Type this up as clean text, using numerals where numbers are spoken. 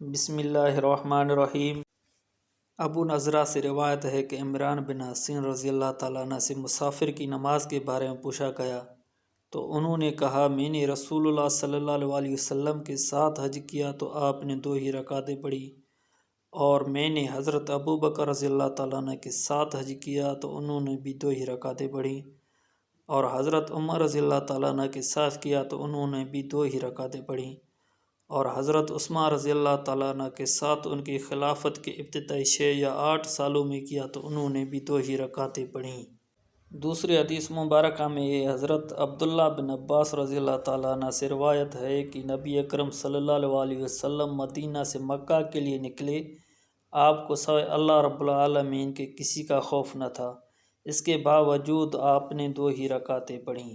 بسم اللہ الرحمن الرحیم۔ ابو نضرہ سے روایت ہے کہ عمران بن حسین رضی اللہ تعالیٰ عنہ سے مسافر کی نماز کے بارے میں پوچھا گیا تو انہوں نے کہا، میں نے رسول اللہ صلی اللہ علیہ وسلم کے ساتھ حج کیا تو آپ نے 2 ہی رکعتیں پڑھی، اور میں نے حضرت ابو بکر رضی اللہ تعالیٰ عنہ کے ساتھ حج کیا تو انہوں نے بھی 2 ہی رکعتیں پڑھی، اور حضرت عمر رضی اللہ تعالیٰ عنہ کے ساتھ کیا تو انہوں نے بھی 2 ہی رکعتیں پڑھی، اور حضرت عثمان رضی اللہ تعالیٰ عنہ کے ساتھ ان کی خلافت کے ابتدائی 6 یا 8 سالوں میں کیا تو انہوں نے بھی 2 ہی رکعتیں پڑھیں۔ دوسری حدیث مبارکہ میں یہ حضرت عبداللہ بن عباس رضی اللہ تعالیٰ عنہ سے روایت ہے کہ نبی اکرم صلی اللہ علیہ وسلم مدینہ سے مکہ کے لیے نکلے، آپ کو سوائے اللہ رب العالمین کے کسی کا خوف نہ تھا، اس کے باوجود آپ نے 2 ہی رکعتیں پڑھیں۔